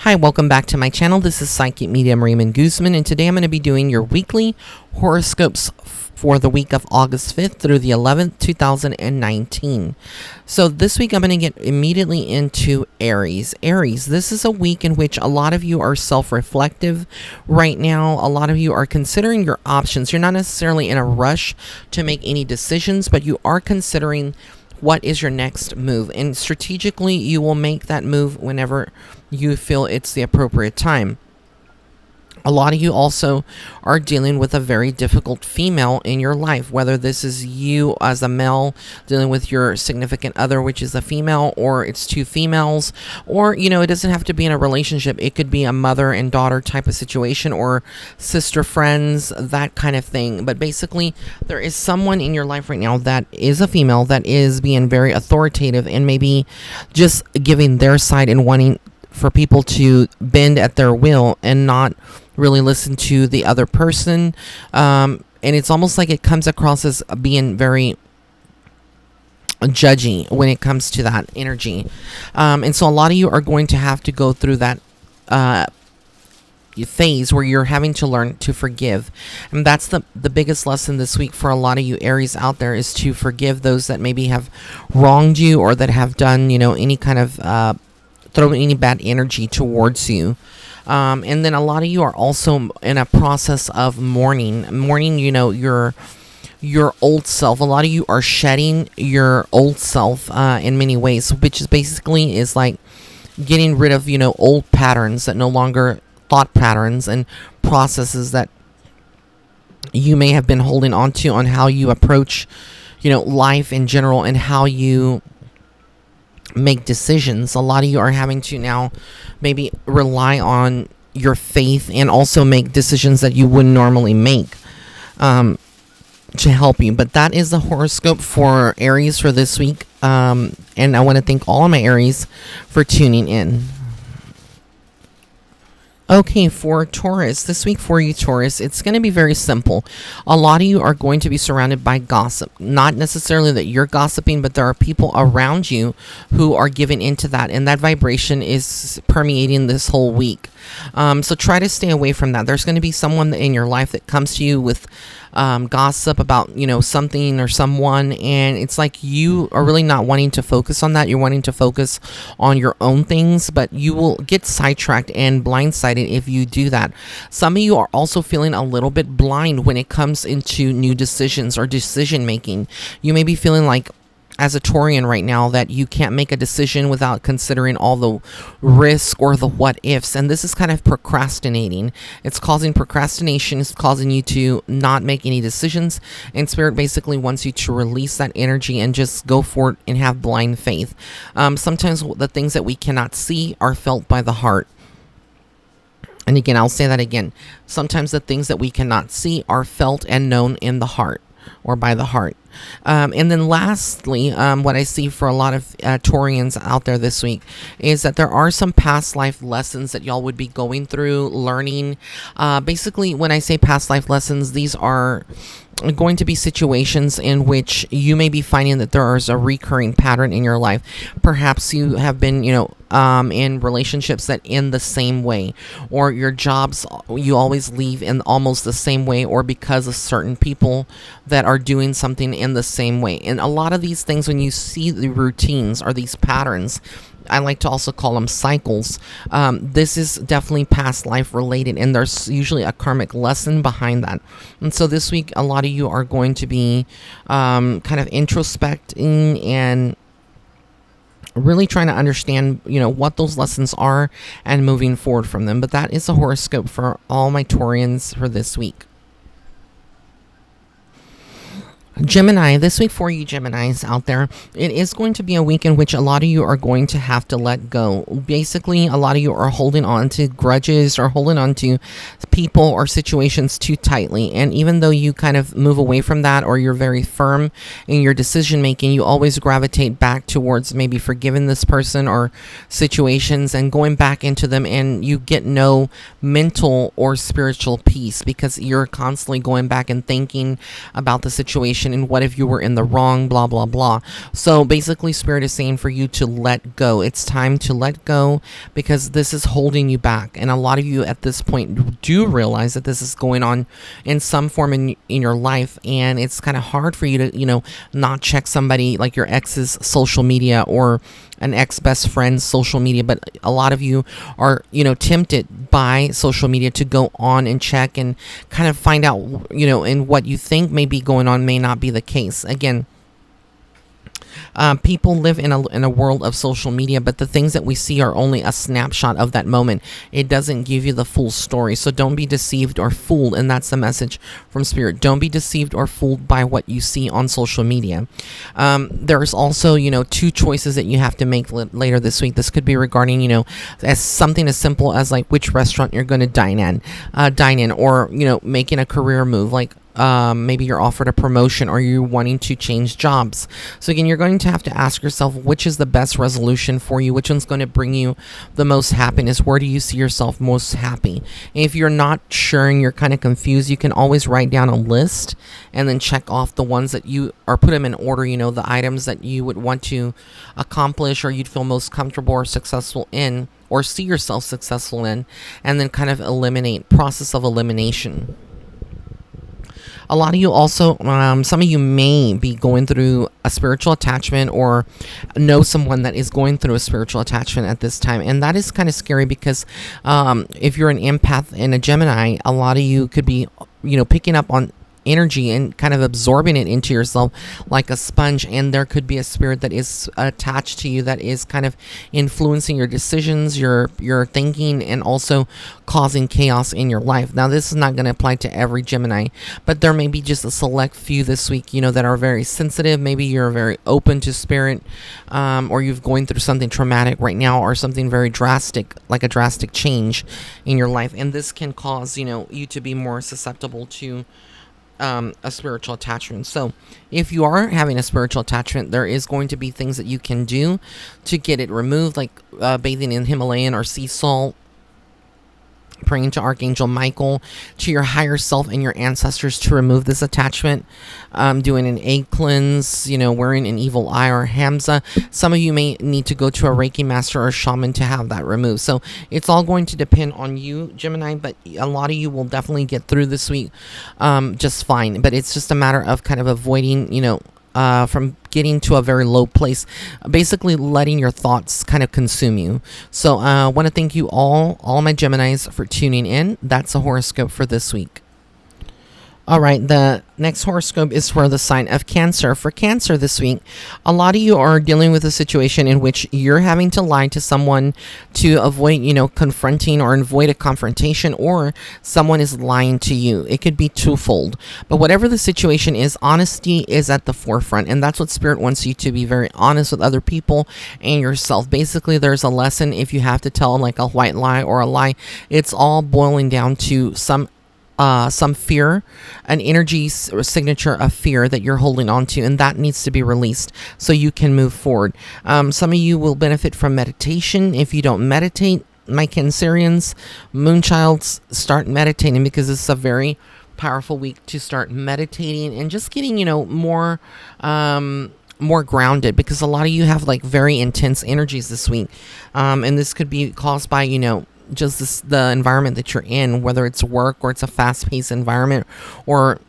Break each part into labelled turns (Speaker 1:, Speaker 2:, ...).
Speaker 1: Hi, welcome back to my channel. This is Psychic Medium Raymond Guzman, and today I'm going to be doing your weekly horoscopes for the week of August 5th through the 11th, 2019. So this week I'm going to get immediately into Aries. Aries, this is a week in which a lot of you are self-reflective right now. A lot of you are considering your options. You're not necessarily in a rush to make any decisions, but you are considering what is your next move, and strategically you will make that move whenever you feel it's the appropriate time. A lot of you also are dealing with a very difficult female in your life, whether this is you as a male dealing with your significant other, which is a female, or it's two females, or, you know, it doesn't have to be in a relationship. It could be a mother and daughter type of situation, or sister friends, that kind of thing. But basically, there is someone in your life right now that is a female that is being very authoritative and maybe just giving their side and wanting for people to bend at their will and not really listen to the other person. And it's almost like it comes across as being very judgy when it comes to that energy. And so a lot of you are going to have to go through that phase where you're having to learn to forgive. And that's the biggest lesson this week for a lot of you Aries out there, is to forgive those that maybe have wronged you or that have done, you know, any kind of throw any bad energy towards you. And then a lot of you are also in a process of mourning, you know, your old self. A lot of you are shedding your old self in many ways, which is basically is like getting rid of, you know, old patterns that no longer thought patterns and processes that you may have been holding on to on how you approach, you know, life in general and how you make decisions. A lot of you are having to now maybe rely on your faith and also make decisions that you wouldn't normally make to help you. But that is the horoscope for Aries for this week, and I want to thank all of my Aries for tuning in. Okay, for Taurus, this week for you Taurus, it's going to be very simple. A lot of you are going to be surrounded by gossip. Not necessarily that you're gossiping, but there are people around you who are giving into that, and that vibration is permeating this whole week. So try to stay away from that. There's going to be someone in your life that comes to you with gossip about, you know, something or someone, and it's like you are really not wanting to focus on that. You're wanting to focus on your own things, but you will get sidetracked and blindsided if you do that. Some of you are also feeling a little bit blind when it comes into new decisions or decision making. You may be feeling like, as a Taurian right now, that you can't make a decision without considering all the risk or the what ifs, and this is kind of procrastinating. It's causing procrastination. It's causing you to not make any decisions, and Spirit basically wants you to release that energy and just go for it and have blind faith. Sometimes the things that we cannot see are felt by the heart. And again, I'll say that again. Sometimes the things that we cannot see are felt and known in the heart, or by the heart. And then lastly, what I see for a lot of Taurians out there this week is that there are some past life lessons that y'all would be going through, learning. Basically, when I say past life lessons, these are going to be situations in which you may be finding that there is a recurring pattern in your life. Perhaps you have been, you know, in relationships that end the same way, or your jobs you always leave in almost the same way, or because of certain people that are doing something in the same way. And a lot of these things, when you see the routines or these patterns, I like to also call them cycles. This is definitely past life related, and there's usually a karmic lesson behind that. And so this week, a lot of you are going to be kind of introspecting and really trying to understand, you know, what those lessons are and moving forward from them. But that is a horoscope for all my Taurians for this week. Gemini, this week for you Geminis out there, it is going to be a week in which a lot of you are going to have to let go. Basically, a lot of you are holding on to grudges or holding on to people or situations too tightly. And even though you kind of move away from that, or you're very firm in your decision making, you always gravitate back towards maybe forgiving this person or situations and going back into them, and you get no mental or spiritual peace because you're constantly going back and thinking about the situation situation, and what if you were in the wrong, blah blah blah. So basically Spirit is saying for you to let go. It's time to let go, because this is holding you back, and a lot of you at this point do realize that this is going on in some form in your life, and it's kind of hard for you to not check somebody like your ex's social media or an ex-best friend's social media. But a lot of you are tempted by social media to go on and check and kind of find out and what you think may be going on may not be the case. Again, people live in a world of social media, but the things that we see are only a snapshot of that moment. It doesn't give you the full story. So don't be deceived or fooled, and that's the message from Spirit. Don't be deceived or fooled by what you see on social media. There's also two choices that you have to make later this week. This could be regarding as something as simple as like which restaurant you're going to dine in, or making a career move, like maybe you're offered a promotion or you're wanting to change jobs. So again, you're going to have to ask yourself, which is the best resolution for you? Which one's going to bring you the most happiness? Where do you see yourself most happy? And if you're not sure and you're kind of confused, you can always write down a list and then check off the ones that you, or put them in order, the items that you would want to accomplish or you'd feel most comfortable or successful in, or see yourself successful in, and then kind of process of elimination. A lot of you also, some of you may be going through a spiritual attachment or know someone that is going through a spiritual attachment at this time. And that is kind of scary because if you're an empath and a Gemini, a lot of you could be, picking up on energy and kind of absorbing it into yourself like a sponge, and there could be a spirit that is attached to you that is kind of influencing your decisions, your thinking, and also causing chaos in your life. Now this is not going to apply to every Gemini, but there may be just a select few this week that are very sensitive. Maybe you're very open to spirit, or you've going through something traumatic right now, or something very drastic, like a drastic change in your life, and this can cause you to be more susceptible to a spiritual attachment. So if you are having a spiritual attachment, there is going to be things that you can do to get it removed, like bathing in Himalayan or sea salt, praying to Archangel Michael, to your higher self and your ancestors to remove this attachment, doing an egg cleanse, wearing an evil eye or Hamza. Some of you may need to go to a Reiki master or shaman to have that removed. So it's all going to depend on you, Gemini, but a lot of you will definitely get through this week just fine. But it's just a matter of kind of avoiding, from getting to a very low place, basically letting your thoughts kind of consume you. So I want to thank you all my Geminis for tuning in. That's a horoscope for this week. All right, the next horoscope is for the sign of Cancer. For Cancer this week, a lot of you are dealing with a situation in which you're having to lie to someone to avoid, confronting or avoid a confrontation, or someone is lying to you. It could be twofold. But whatever the situation is, honesty is at the forefront, and that's what Spirit wants you to be, very honest with other people and yourself. Basically, there's a lesson if you have to tell like a white lie or a lie. It's all boiling down to some fear, an energy signature of fear that you're holding on to, and that needs to be released so you can move forward. Some of you will benefit from meditation. If you don't meditate, my Cancerians, Moonchilds, start meditating, because it's a very powerful week to start meditating and just getting, more grounded, because a lot of you have like very intense energies this week, and this could be caused by just the environment that you're in, whether it's work or it's a fast-paced environment, or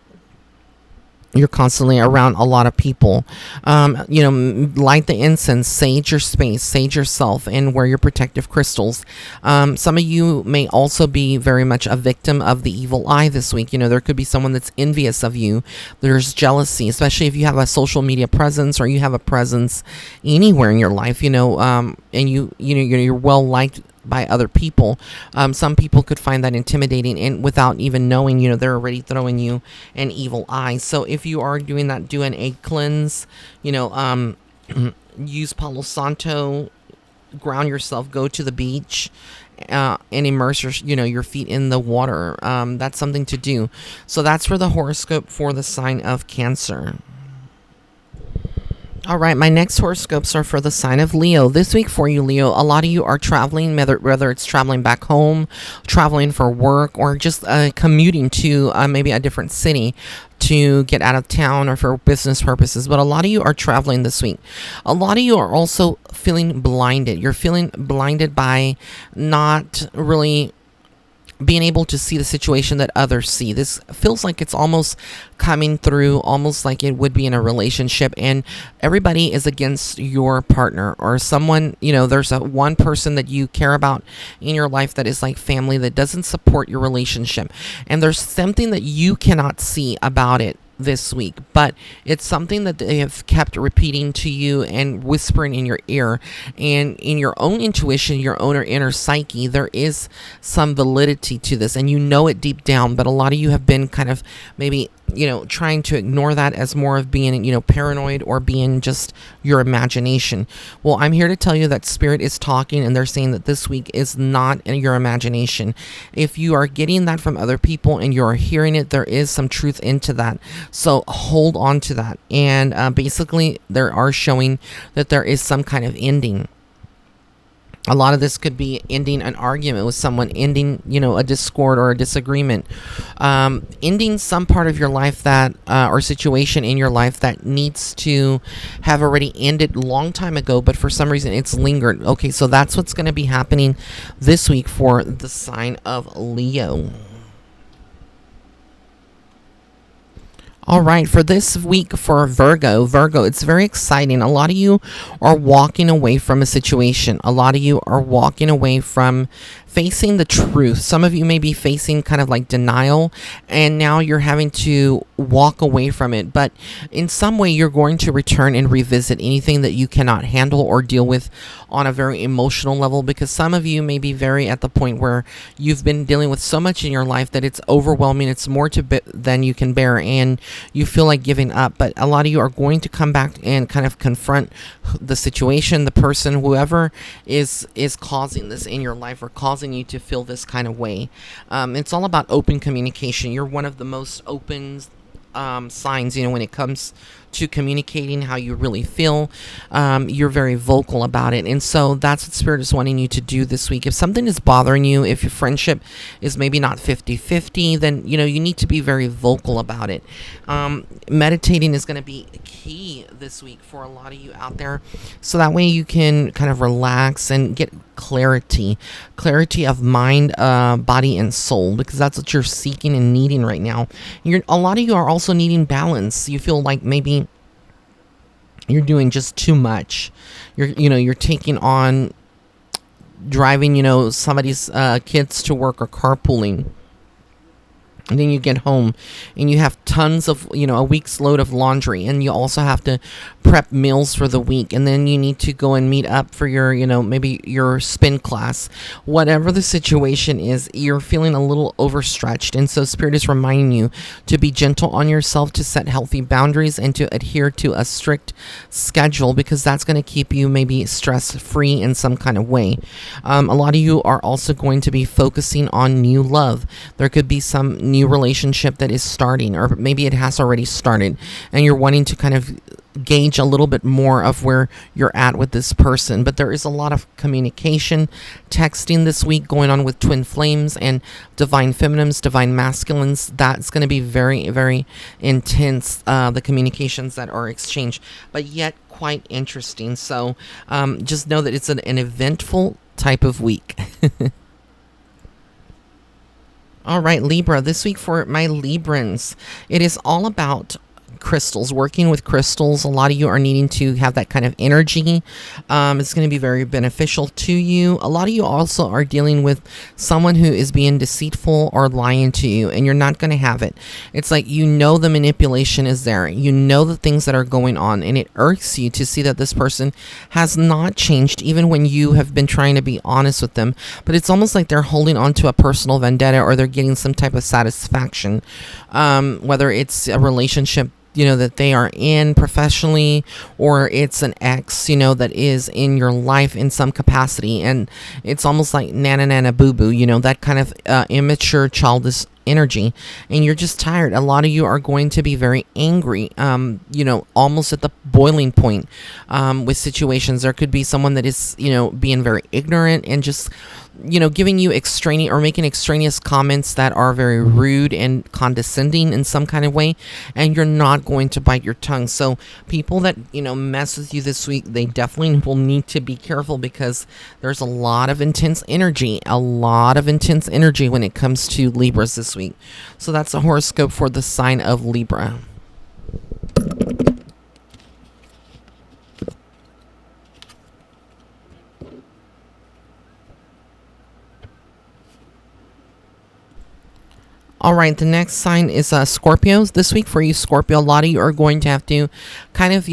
Speaker 1: you're constantly around a lot of people. Light the incense, sage your space, sage yourself, and wear your protective crystals. Some of you may also be very much a victim of the evil eye this week. There could be someone that's envious of you. There's jealousy, especially if you have a social media presence, or you have a presence anywhere in your life, and you're well liked by other people. Some people could find that intimidating, and without even knowing, they're already throwing you an evil eye. So if you are doing that, do an egg cleanse, use Palo Santo, ground yourself, go to the beach, and immerse your feet in the water. That's something to do. So that's for the horoscope for the sign of Cancer. All right, my next horoscopes are for the sign of Leo. This week for you, Leo, a lot of you are traveling, whether it's traveling back home, traveling for work, or just commuting to maybe a different city to get out of town or for business purposes. But a lot of you are traveling this week. A lot of you are also feeling blinded. You're feeling blinded by not really being able to see the situation that others see. This feels like it's almost coming through, almost like it would be in a relationship, and everybody is against your partner or someone, there's one person that you care about in your life that is like family that doesn't support your relationship. And there's something that you cannot see about it this week, but it's something that they have kept repeating to you and whispering in your ear, and in your own intuition, your own inner psyche, there is some validity to this, and you know it deep down. But a lot of you have been kind of maybe trying to ignore that as more of being, paranoid or being just your imagination. Well, I'm here to tell you that Spirit is talking, and they're saying that this week is not in your imagination. If you are getting that from other people and you're hearing it, there is some truth into that. So hold on to that. And basically, they are showing that there is some kind of ending. A lot of this could be ending an argument with someone, ending, a discord or a disagreement, ending some part of your life that, or situation in your life that needs to have already ended a long time ago, but for some reason it's lingered. Okay, so that's what's going to be happening this week for the sign of Leo. All right, for this week for Virgo, it's very exciting. A lot of you are walking away from a situation. A lot of you are walking away from facing the truth. Some of you may be facing kind of like denial, and now you're having to walk away from it. But in some way, you're going to return and revisit anything that you cannot handle or deal with on a very emotional level, because some of you may be very at the point where you've been dealing with so much in your life that it's overwhelming. It's more than you can bear, and you feel like giving up. But a lot of you are going to come back and kind of confront the situation, the person, whoever is causing this in your life or causing you to feel this kind of way. It's all about open communication. You're one of the most open signs, when it comes to communicating how you really feel. You're very vocal about it, and so that's what Spirit is wanting you to do this week. If something is bothering you, if your friendship is maybe not 50-50, then you need to be very vocal about it. Meditating is going to be key this week for a lot of you out there, so that way you can kind of relax and get clarity of mind, body, and soul, because that's what you're seeking and needing right now. A lot of you are also needing balance. You feel like maybe you're doing just too much. You're taking on driving, somebody's kids to work or carpooling. And then you get home and you have tons of, a week's load of laundry, and you also have to prep meals for the week. And then you need to go and meet up for your, maybe your spin class. Whatever the situation is, you're feeling a little overstretched. And so Spirit is reminding you to be gentle on yourself, to set healthy boundaries, and to adhere to a strict schedule, because that's going to keep you maybe stress-free in some kind of way. A lot of you are also going to be focusing on new love. There could be some new relationship that is starting, or maybe it has already started, and you're wanting to kind of gauge a little bit more of where you're at with this person. But there is a lot of communication, texting this week going on with twin flames and divine feminines, divine masculines. That's going to be very, very intense, the communications that are exchanged, but yet quite interesting. So just know that it's an eventful type of week. All right, Libra, this week for my Librans, it is all about crystals, working with crystals. A lot of you are needing to have that kind of energy. It's going to be very beneficial to you. A lot of you also are dealing with someone who is being deceitful or lying to you, and you're not going to have it. It's like the manipulation is there. The things that are going on, and it irks you to see that this person has not changed, even when you have been trying to be honest with them. But it's almost like they're holding on to a personal vendetta, or they're getting some type of satisfaction, whether it's a relationship that they are in professionally, or it's an ex, that is in your life in some capacity. And it's almost like nana nana boo boo, that kind of immature, childish energy, and you're just tired. A lot of you are going to be very angry, almost at the boiling point with situations. There could be someone that is, being very ignorant and just, giving you extraneous or making extraneous comments that are very rude and condescending in some kind of way, and you're not going to bite your tongue. So people that, mess with you this week, they definitely will need to be careful, because there's a lot of intense energy when it comes to Libras this week. So that's a horoscope for the sign of Libra. All right, the next sign is Scorpios. This week for you, Scorpio, a lot of you are going to have to kind of,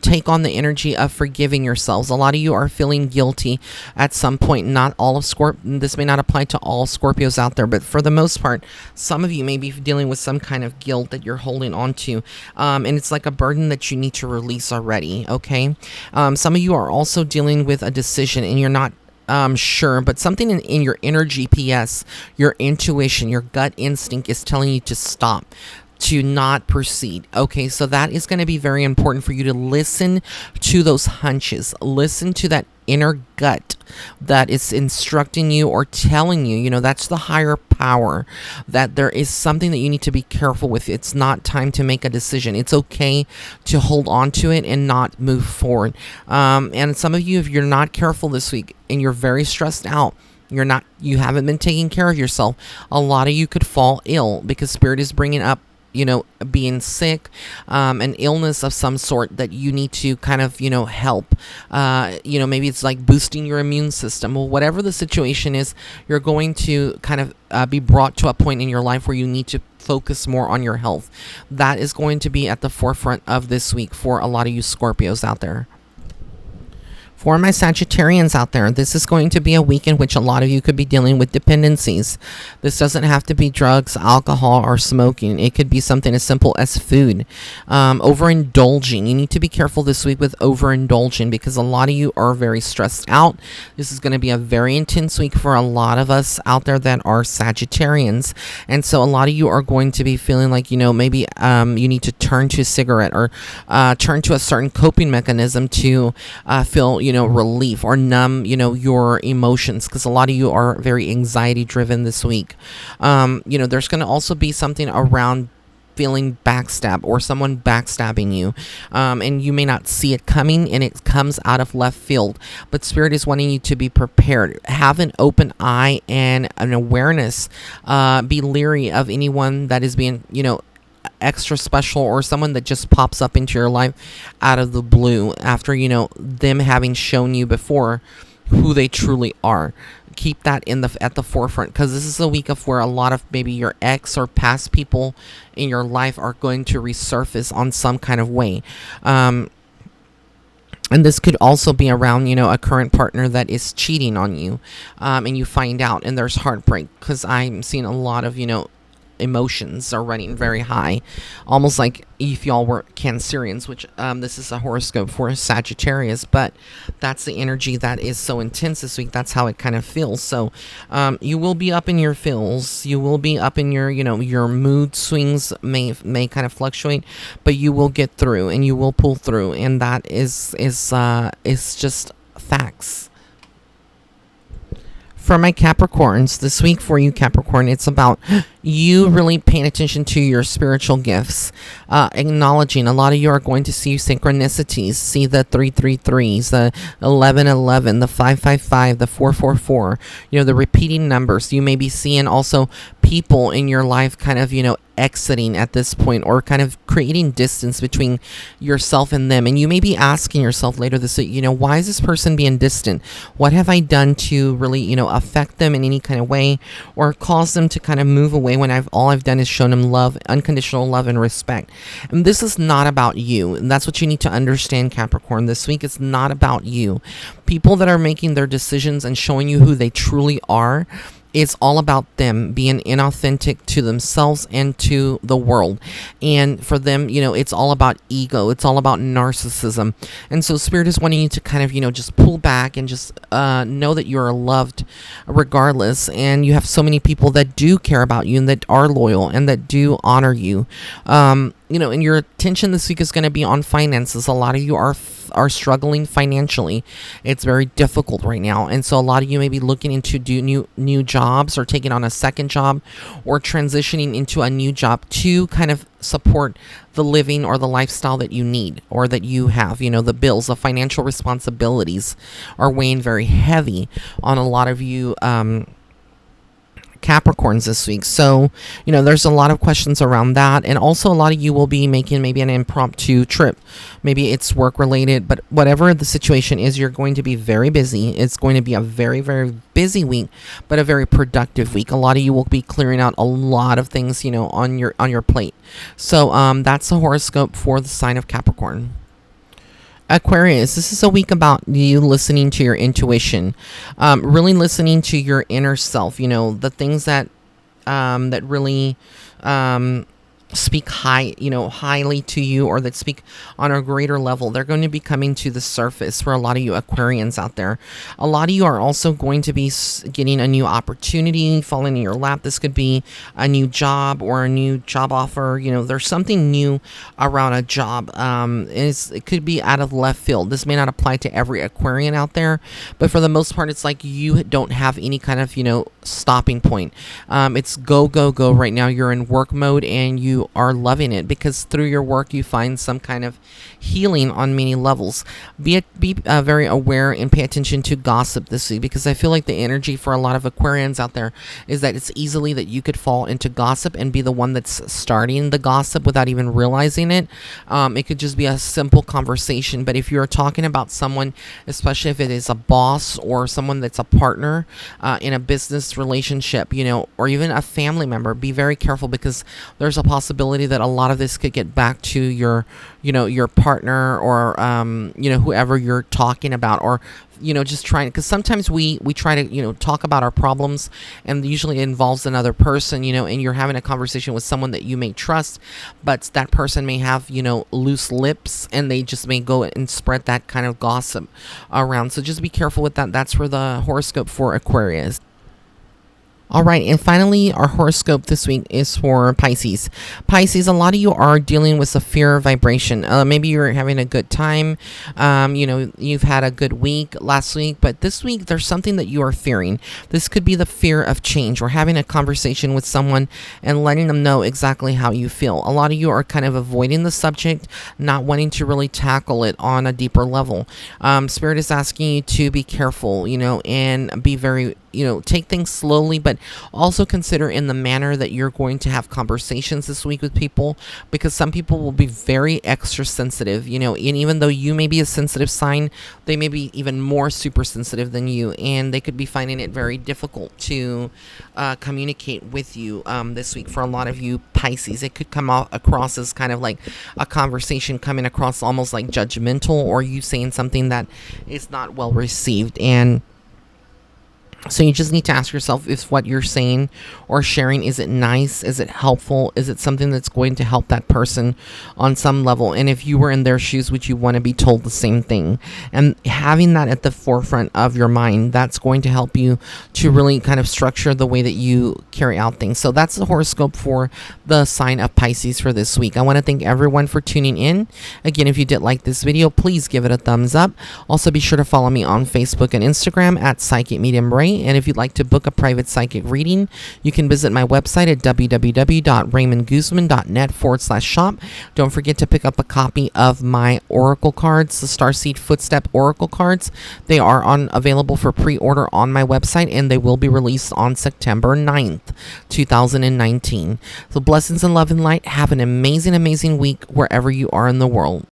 Speaker 1: take on the energy of forgiving yourselves. A lot of you are feeling guilty at some point. Not all of this may not apply to all Scorpios out there, but for the most part, some of you may be dealing with some kind of guilt that you're holding on to, and it's like a burden that you need to release already, okay? Some of you are also dealing with a decision, and you're not sure, but something in your inner GPS, your intuition, your gut instinct is telling you to stop, to not proceed. Okay, so that is going to be very important for you to listen to those hunches, listen to that inner gut that is instructing you or telling you, that's the higher power, that there is something that you need to be careful with. It's not time to make a decision. It's okay to hold on to it and not move forward. And some of you, if you're not careful this week and you're very stressed out, you haven't been taking care of yourself, a lot of you could fall ill, because Spirit is bringing up being sick, an illness of some sort that you need to kind of, help. Maybe it's like boosting your immune system. Well, whatever the situation is, you're going to kind of be brought to a point in your life where you need to focus more on your health. That is going to be at the forefront of this week for a lot of you Scorpios out there. For my Sagittarians out there, this is going to be a week in which a lot of you could be dealing with dependencies. This doesn't have to be drugs, alcohol, or smoking. It could be something as simple as food. Overindulging. You need to be careful this week with overindulging, because a lot of you are very stressed out. This is going to be a very intense week for a lot of us out there that are Sagittarians. And so a lot of you are going to be feeling like, maybe you need to turn to a cigarette or turn to a certain coping mechanism to feel, relief or numb, your emotions, because a lot of you are very anxiety driven this week. There's going to also be something around feeling backstab or someone backstabbing you, and you may not see it coming, and it comes out of left field, but Spirit is wanting you to be prepared. Have an open eye and an awareness. Be leery of anyone that is being, extra special, or someone that just pops up into your life out of the blue after, them having shown you before who they truly are. Keep that at the forefront, because this is a week of where a lot of maybe your ex or past people in your life are going to resurface on some kind of way. And this could also be around, a current partner that is cheating on you, and you find out, and there's heartbreak, because I'm seeing a lot of, emotions are running very high, almost like if y'all were Cancerians, which this is a horoscope for Sagittarius, but that's the energy that is so intense this week. That's how it kind of feels. So you will be up in your feels, you will be up in your, your mood swings may kind of fluctuate, but you will get through and you will pull through, and that is just facts. For my Capricorns, this week for you Capricorn, it's about you really paying attention to your spiritual gifts, acknowledging. A lot of you are going to see synchronicities, see the 333s, the 1111, the 555, the 444, the repeating numbers. You may be seeing also people in your life kind of, exiting at this point, or kind of creating distance between yourself and them. And you may be asking yourself later this week, why is this person being distant? What have I done to really, affect them in any kind of way, or cause them to kind of move away when all I've done is shown them love, unconditional love and respect. And this is not about you. And that's what you need to understand, Capricorn. This week it's not about you. People that are making their decisions and showing you who they truly are, it's all about them being inauthentic to themselves and to the world. And for them, it's all about ego. It's all about narcissism. And so Spirit is wanting you to kind of, just pull back and just know that you're loved regardless. And you have so many people that do care about you and that are loyal and that do honor you. And your attention this week is going to be on finances. A lot of you are struggling financially. It's very difficult right now, and so a lot of you may be looking into new jobs or taking on a second job or transitioning into a new job to kind of support the living or the lifestyle that you need or that you have. The bills, the financial responsibilities are weighing very heavy on a lot of you Capricorns this week. So, there's a lot of questions around that. And also a lot of you will be making maybe an impromptu trip. Maybe it's work related, but whatever the situation is, you're going to be very busy. It's going to be a very, very busy week, but a very productive week. A lot of you will be clearing out a lot of things, on your plate. So, that's the horoscope for the sign of Capricorn. Aquarius, this is a week about you listening to your intuition, really listening to your inner self, the things that really speak highly to you, or that speak on a greater level. They're going to be coming to the surface for a lot of you Aquarians out there. A lot of you are also going to be getting a new opportunity falling in your lap. This could be a new job or a new job offer. There's something new around a job. It could be out of left field. This may not apply to every Aquarian out there, but for the most part, it's like you don't have any kind of, stopping point. It's go, go, go right now. You're in work mode and you are loving it because through your work you find some kind of healing on many levels. Be very aware and pay attention to gossip this week, because I feel like the energy for a lot of Aquarians out there is that it's easily that you could fall into gossip and be the one that's starting the gossip without even realizing it. It could just be a simple conversation, but if you're talking about someone, especially if it is a boss or someone that's a partner in a business relationship, or even a family member, be very careful, because there's a possibility that a lot of this could get back to your partner or whoever you're talking about, or just trying, because sometimes we try to talk about our problems, and usually it involves another person, and you're having a conversation with someone that you may trust, but that person may have loose lips, and they just may go and spread that kind of gossip around. So just be careful with that. That's for the horoscope for Aquarius. All right, and finally, our horoscope this week is for Pisces. Pisces, a lot of you are dealing with a fear vibration. Maybe you're having a good time. You've had a good week last week, but this week there's something that you are fearing. This could be the fear of change, or having a conversation with someone and letting them know exactly how you feel. A lot of you are kind of avoiding the subject, not wanting to really tackle it on a deeper level. Spirit is asking you to be careful, and be very, take things slowly, but also consider in the manner that you're going to have conversations this week with people, because some people will be very extra sensitive, and even though you may be a sensitive sign, they may be even more super sensitive than you, and they could be finding it very difficult to communicate with you this week. For a lot of you Pisces, it could come across as kind of like a conversation coming across almost like judgmental, or you saying something that is not well received. And so you just need to ask yourself, if what you're saying or sharing, is it nice? Is it helpful? Is it something that's going to help that person on some level? And if you were in their shoes, would you want to be told the same thing? And having that at the forefront of your mind, that's going to help you to really kind of structure the way that you carry out things. So that's the horoscope for the sign of Pisces for this week. I want to thank everyone for tuning in. Again, if you did like this video, please give it a thumbs up. Also, be sure to follow me on Facebook and Instagram at Psychic Medium Ray. And if you'd like to book a private psychic reading, you can visit my website at www.raymondguzman.net/shop. Don't forget to pick up a copy of my oracle cards, the Starseed Footstep oracle cards. They are available for pre-order on my website, and they will be released on September 9th, 2019. So blessings and love and light. Have an amazing, amazing week wherever you are in the world.